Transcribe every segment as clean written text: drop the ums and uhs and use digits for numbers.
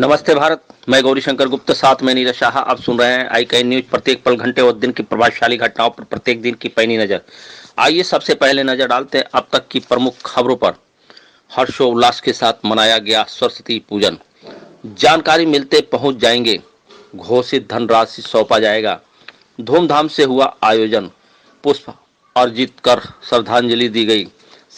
नमस्ते भारत। मैं गौरीशंकर गुप्ता, साथ में नीरज शाह। आप सुन रहे हैं आई कैन न्यूज। प्रत्येक पल, घंटे और दिन की प्रभावशाली घटनाओं पर प्रत्येक दिन की पैनी नजर। आइए सबसे पहले नजर डालते हैं अब तक की प्रमुख खबरों पर। हर्षोल्लास के साथ मनाया गया सरस्वती पूजन। जानकारी मिलते पहुंच जाएंगे। घोषित धनराशि सौंपा जाएगा। धूमधाम से हुआ आयोजन। पुष्प अर्जित कर श्रद्धांजलि दी गई।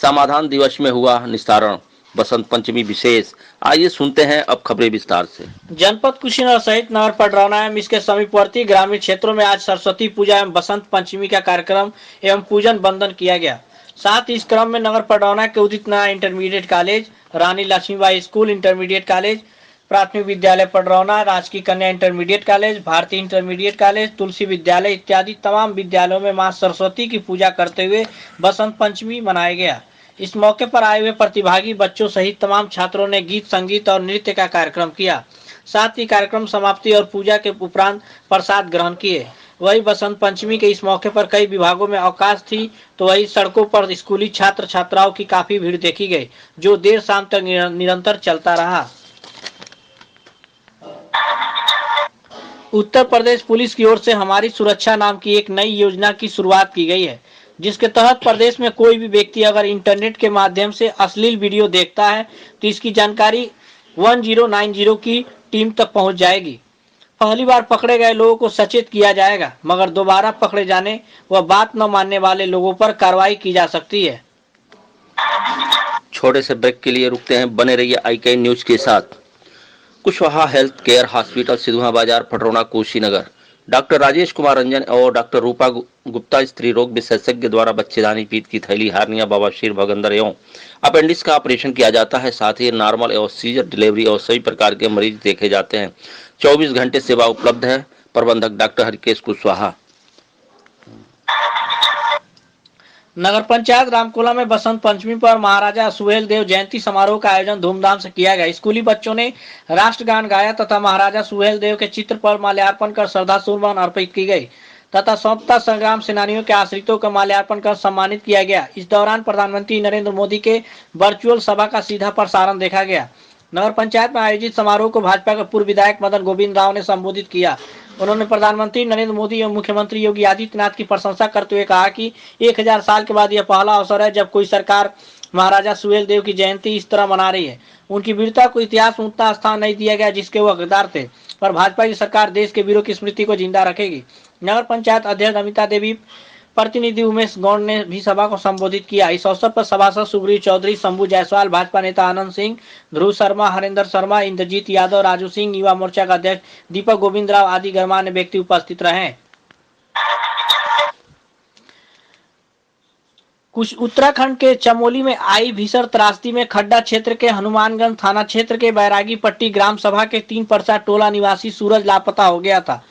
समाधान दिवस में हुआ निस्तारण। बसंत पंचमी विशेष। आइए सुनते हैं अब खबरें विस्तार से। जनपद कुशीनगर सहित नगर पडरौना एवं इसके समीपवर्ती ग्रामीण क्षेत्रों में आज सरस्वती पूजा एवं बसंत पंचमी का कार्यक्रम एवं पूजन बंदन किया गया। साथ ही इस क्रम में नगर पडरौना के उदित नारायण इंटरमीडिएट कॉलेज, रानी लक्ष्मीबाई स्कूल इंटरमीडिएट कॉलेज, प्राथमिक विद्यालय पडरौना, राजकीय कन्या इंटरमीडिएट कॉलेज, भारतीय इंटरमीडिएट कॉलेज, तुलसी विद्यालय इत्यादि तमाम विद्यालयों में मां सरस्वती की पूजा करते हुए बसंत पंचमी मनाया गया। इस मौके पर आए हुए प्रतिभागी बच्चों सहित तमाम छात्रों ने गीत, संगीत और नृत्य का कार्यक्रम किया। साथ ही कार्यक्रम समाप्ति और पूजा के उपरांत प्रसाद ग्रहण किए। वही बसंत पंचमी के इस मौके पर कई विभागों में अवकाश थी, तो वही सड़कों पर स्कूली छात्र छात्राओं की काफी भीड़ देखी गई, जो देर शाम तक निरंतर चलता रहा। उत्तर प्रदेश पुलिस की ओर से हमारी सुरक्षा नाम की एक नई योजना की शुरुआत की गई है, जिसके तहत प्रदेश में कोई भी व्यक्ति अगर इंटरनेट के माध्यम से अश्लील वीडियो देखता है तो इसकी जानकारी 1090 की टीम तक पहुंच जाएगी। पहली बार पकड़े गए लोगों को सचेत किया जाएगा, मगर दोबारा पकड़े जाने व बात न मानने वाले लोगों पर कार्रवाई की जा सकती है। छोटे से ब्रेक के लिए रुकते हैं, बने रहिए आई कैन न्यूज के साथ। Kushwaha health care hospital, Sidhua बाजार, पटरौना, कुशीनगर। डॉक्टर राजेश कुमार रंजन और डॉक्टर रूपा गुप्ता स्त्री रोग विशेषज्ञ द्वारा बच्चेदानी, पीत की थैली, हार्निया, बवासीर, भगंदर एवं अपेंडिक्स का ऑपरेशन किया जाता है। साथ ही नॉर्मल एवं सीजर डिलीवरी और सभी प्रकार के मरीज देखे जाते हैं। 24 घंटे सेवा उपलब्ध है। प्रबंधक डॉक्टर हरिकेश कुशवाहा। नगर पंचायत रामकोला में बसंत पंचमी पर महाराजा सुहेल देव जयंती समारोह का आयोजन धूमधाम से किया गया। स्कूली बच्चों ने राष्ट्रगान गाया तथा महाराजा सुहेल देव के चित्र पर माल्यार्पण कर श्रद्धा सुमन अर्पित की गई तथा स्वतंत्रता संग्राम सेनानियों के आश्रितों का माल्यार्पण कर सम्मानित किया गया। इस दौरान प्रधानमंत्री नरेंद्र मोदी के वर्चुअल सभा का सीधा प्रसारण देखा गया। नगर पंचायत में आयोजित समारोह को भाजपा के पूर्व विधायक मदन गोविंद राव ने संबोधित किया। उन्होंने प्रधानमंत्री नरेंद्र मोदी एवं मुख्यमंत्री योगी आदित्यनाथ की प्रशंसा करते हुए कहा कि 1000 साल के बाद यह पहला अवसर है जब कोई सरकार महाराजा सुहेल देव की जयंती इस तरह मना रही है। उनकी वीरता को इतिहास में उतना स्थान नहीं दिया गया जिसके वो हकदार थे, पर भाजपा की सरकार देश के वीरों की स्मृति को जिंदा रखेगी। नगर पंचायत अध्यक्ष अमिता देवी, प्रतिनिधि उमेश गौड़ ने भी सभा को संबोधित किया। इस अवसर पर सभासद सुग्रीव चौधरी, शंभू जायसवाल, भाजपा नेता आनंद सिंह, ध्रुव शर्मा, हरेंद्र शर्मा, इंद्रजीत यादव, राजू सिंह, युवा मोर्चा का अध्यक्ष दीपक गोविंद राव आदि गणमान्य व्यक्ति उपस्थित रहे। कुछ उत्तराखंड के चमोली में आई भीषण त्रासदी में खड्डा क्षेत्र के हनुमानगंज थाना क्षेत्र के बैरागी पट्टी ग्राम सभा के 3 परसा टोला निवासी सूरज लापता हो गया था।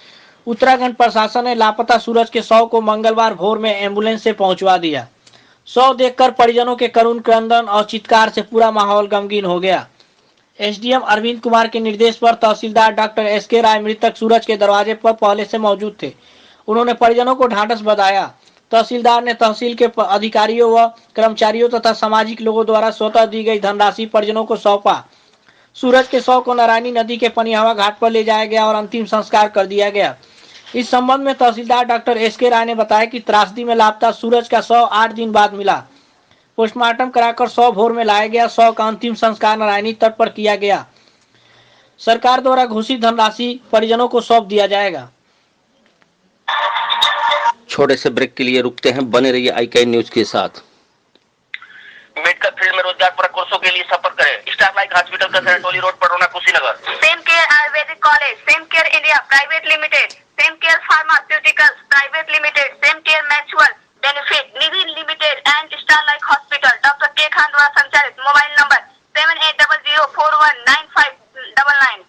उत्तराखंड प्रशासन ने लापता सूरज के शव को मंगलवार भोर में एम्बुलेंस से पहुंचवा दिया। शव देखकर परिजनों के करुण क्रंदन और चित्कार से पूरा माहौल गमगीन हो गया। एसडीएम अरविंद कुमार के निर्देश पर तहसीलदार डॉक्टर एसके राय मृतक सूरज के दरवाजे पर पहले से मौजूद थे। उन्होंने परिजनों को ढांढस बंधाया। तहसीलदार ने तहसील के अधिकारियों व कर्मचारियों तथा सामाजिक लोगों द्वारा स्वतः दी गई धनराशि परिजनों को सौंपा। सूरज के शव को नारायणी नदी के पनियावा घाट पर ले जाया गया और अंतिम संस्कार कर दिया गया। इस संबंध में तहसीलदार डॉक्टर एसके राय ने बताया कि त्रासदी में लापता सूरज का शव 8 दिन बाद मिला। पोस्टमार्टम कराकर शव भोर में लाया गया। शव का अंतिम संस्कार नारायणी तट पर किया गया। सरकार द्वारा घोषित धनराशि परिजनों को सौंप दिया जाएगा। छोटे से ब्रेक के लिए रुकते हैं, बने रहिए आई कैन न्यूज के साथ। मेडिकल फील्ड में रोजगार पर कोर्सों के लिए संपर्क करें। स्टारलाइट हॉस्पिटल का Sartoli road, Padrauna, Kushinagar. Same care ayurvedic college, same care India private limited, same care pharmaceuticals private limited, same care mutual benefit nidhi limited and Starlight hospital, doctor K Khan द्वारा संचालित। Mobile number 7800419599।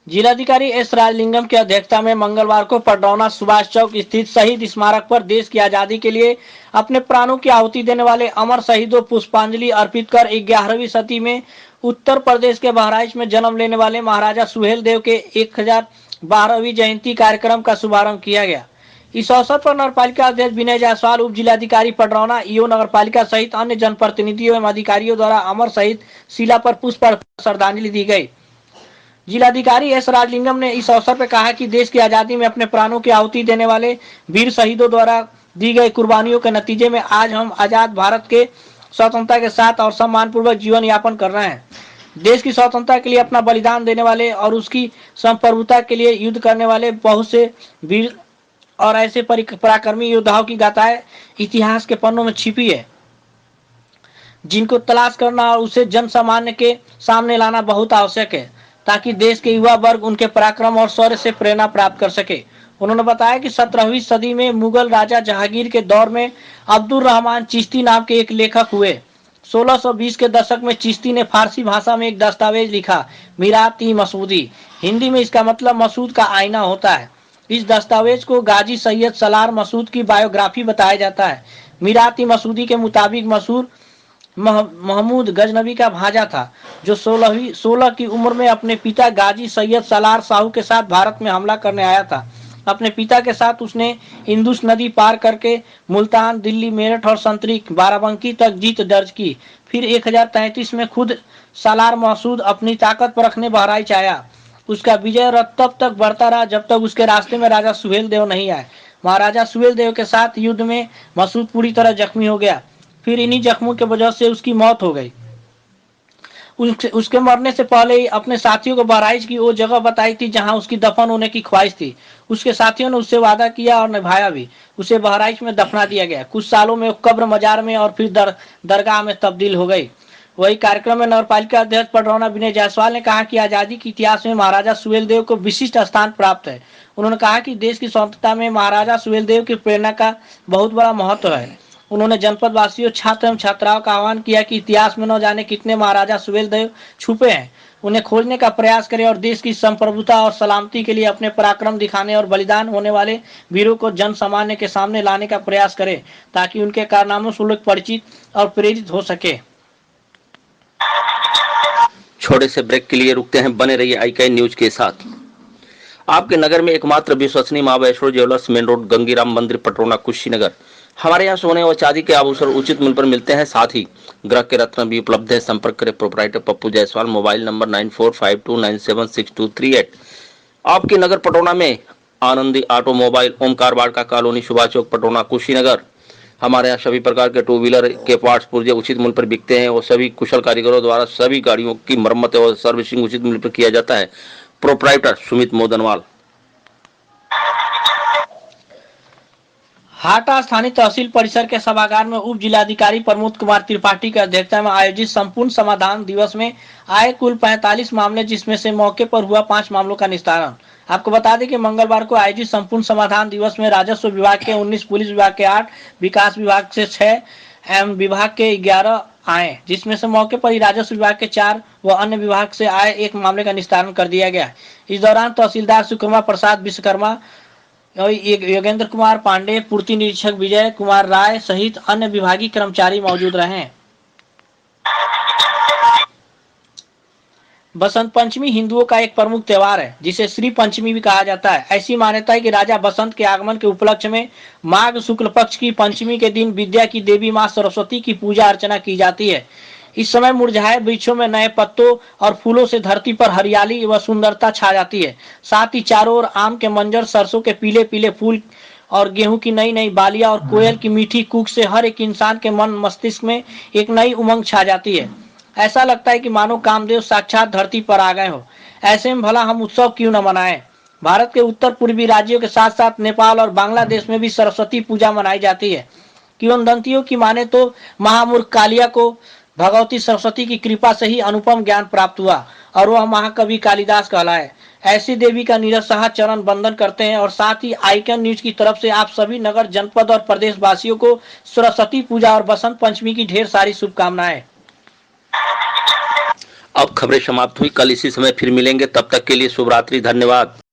जिलाधिकारी एस राजलिंगम की अध्यक्षता में मंगलवार को पटरौना सुभाष चौक स्थित शहीद स्मारक पर देश की आजादी के लिए अपने प्राणों की आहुति देने वाले अमर शहीदों पुष्पांजलि अर्पित कर 11वीं सदी में उत्तर प्रदेश के बहराइच में जन्म लेने वाले महाराजा सुहेल देव के 1012वीं जयंती कार्यक्रम का शुभारंभ किया गया। इस अवसर पर नगरपालिका अध्यक्ष विनय जायसवाल, उप जिलाधिकारी पडरौना, ईओ नगरपालिका सहित अन्य जनप्रतिनिधियों एवं अधिकारियों द्वारा अमर शहीद शिला पर पुष्प अर्पण श्रद्धांजलि दी गई। जिलाधिकारी एस राजलिंगम ने इस अवसर पर कहा कि देश की आजादी में अपने प्राणों की आहुति देने वाले वीर शहीदों द्वारा दी गई कुर्बानियों के नतीजे में आज हम आजाद भारत के स्वतंत्रता के साथ और सम्मानपूर्वक जीवन यापन कर रहे हैं। देश की स्वतंत्रता के लिए अपना बलिदान देने वाले और उसकी संप्रभुता के लिए युद्ध करने वाले बहुत से वीर और ऐसे पराक्रमी योद्धाओं की गाथाएं इतिहास के पन्नों में छिपी है, जिनको तलाश करना और उसे जन सामान्य के सामने लाना बहुत आवश्यक है, ताकि देश के युवा वर्ग उनके पराक्रम और शौर्य से प्रेरणा प्राप्त कर सके। उन्होंने बताया कि 17वीं सदी में मुगल राजा जहांगीर के दौर में अब्दुल रहमान चिश्ती नाम के एक लेखक हुए। 1620 के दशक में चिश्ती ने फारसी भाषा में एक दस्तावेज लिखा, मीरात-ई-मसूदी। हिंदी में इसका मतलब मसूद का आईना होता है। इस दस्तावेज को गाजी सैयद सलार मसूद की बायोग्राफी बताया जाता है। मीरात-ई-मसूदी के मुताबिक मसूद महमूद गजनबी का भांजा था, जो 16 की उम्र में अपने पिता गाजी सैयद सलार साहू के साथ भारत में हमला करने आया था। अपने पिता के साथ उसने इंदुस नदी पार करके मुल्तान, दिल्ली, मेरठ और संतरी बाराबंकी तक जीत दर्ज की। फिर 1033 में खुद सलार मसूद अपनी ताकत पर रखने बहराइच आया। उसका विजय रथ तब तक बढ़ता रहा जब तक उसके रास्ते में राजा सुहेल देव नहीं आए। महाराजा सुहेल देव के साथ युद्ध में मसूद पूरी तरह जख्मी हो गया। फिर इन्हीं जख्मों के वजह से उसकी मौत हो गई। उसके मरने से पहले ही अपने साथियों को बहराइच की वो जगह बताई थी जहां उसकी दफन होने की ख्वाहिश थी। उसके साथियों ने उससे वादा किया और निभाया भी। उसे बहराइच में दफना दिया गया। कुछ सालों में वो कब्र मजार में और फिर दरगाह में तब्दील हो गई। वही कार्यक्रम में नगरपालिका अध्यक्ष पडरौना विनय जायसवाल ने कहा कि आजादी के इतिहास में महाराजा सुहेल देव को विशिष्ट स्थान प्राप्त है। उन्होंने कहा कि देश की स्वतंत्रता में महाराजा सुहेल देव की प्रेरणा का बहुत बड़ा महत्व है। उन्होंने जनपद वासियों, छात्र एवं छात्राओं का आह्वान किया कि इतिहास में न जाने कितने महाराजा सुहेल देव छुपे हैं, उन्हें खोजने का प्रयास करें और देश की संप्रभुता और सलामती के लिए अपने पराक्रम दिखाने और बलिदान होने वाले वीरों को जन सामान्य के सामने लाने का प्रयास करें, ताकि उनके कारनामों से लोग परिचित और प्रेरित हो सके। छोटे से ब्रेक के लिए रुकते हैं, बने रहिए आई न्यूज के साथ। आपके नगर में एकमात्र विश्वसनीय मां वैष्णो ज्वेलर्स, मेन रोड, गंगीराम मंदिर, पटरौना, कुशीनगर। हमारे यहाँ सोने और चांदी के आभूषण उचित मूल्य पर मिलते हैं, साथ ही ग्रह के रत्न भी उपलब्ध है। संपर्क करें proprietor Pappu Jaiswal, mobile number 9452976238। आपके नगर पटरौना में आनंदी ऑटोमोबाइल, ओमकार वार्ड का कॉलोनी, सुभाष चौक, पटरौना, कुशीनगर। हमारे यहाँ सभी प्रकार के टू व्हीलर के पार्ट्स पुर्जे उचित मूल्य पर बिकते हैं और सभी कुशल कारीगरों द्वारा सभी गाड़ियों की मरम्मत और सर्विसिंग उचित मूल्य पर किया जाता है। प्रोपराइटर सुमित मोदनवाल। हाटा स्थानीय तहसील परिसर के सभागार में उप जिलाधिकारी प्रमोद कुमार त्रिपाठी की अध्यक्षता में आयोजित संपूर्ण समाधान दिवस में आए कुल 45 मामले, जिसमें से मौके पर हुआ 5 मामलों का निस्तारण। आपको बता दें कि मंगलवार को आयोजित संपूर्ण समाधान दिवस में राजस्व विभाग के 19, पुलिस विभाग के 8, विकास विभाग से 6 एवं विभाग के 11 आए, जिसमें से मौके पर ही राजस्व विभाग के 4 व अन्य विभाग से आए 1 मामले का निस्तारण कर दिया गया। इस दौरान तहसीलदार सुकर्मा प्रसाद विश्वकर्मा, योगेंद्र कुमार पांडे, पूर्ति निरीक्षक विजय कुमार राय सहित अन्य विभागीय कर्मचारी मौजूद रहे। बसंत पंचमी हिंदुओं का एक प्रमुख त्योहार है, जिसे श्री पंचमी भी कहा जाता है। ऐसी मान्यता है कि राजा बसंत के आगमन के उपलक्ष्य में माघ शुक्ल पक्ष की पंचमी के दिन विद्या की देवी मां सरस्वती की पूजा अर्चना की जाती है। इस समय मुरझाए वृक्षों में नए पत्तों और फूलों से धरती पर हरियाली व सुंदरता छा जाती है। साथ ही चारों ओर आम के मंजर, सरसों के पीले पीले फूल और गेहूं की नई नई बालियां और कोयल की मीठी कूक से हर एक इंसान के मन मस्तिष्क में एक नई उमंग छा जाती है। ऐसा लगता है कि मानो कामदेव साक्षात धरती पर आ गए हो। ऐसे में भला हम उत्सव क्यों न मनाएं। भारत के उत्तर पूर्वी राज्यों के साथ साथ नेपाल और बांग्लादेश में भी सरस्वती पूजा मनाई जाती है। किंवदंतियों की माने तो महामूर्ख कालिया को भगवती सरस्वती की कृपा से ही अनुपम ज्ञान प्राप्त हुआ और वह महाकवि कालिदास कहलाए। ऐसी देवी का निरसहार चरण बंदन करते हैं और साथ ही आईकन न्यूज की तरफ से आप सभी नगर, जनपद और प्रदेश वासियों को सरस्वती पूजा और बसंत पंचमी की ढेर सारी शुभकामनाएं। अब खबरें समाप्त हुई। कल इसी समय फिर मिलेंगे, तब तक के लिए शुभ रात्रि, धन्यवाद।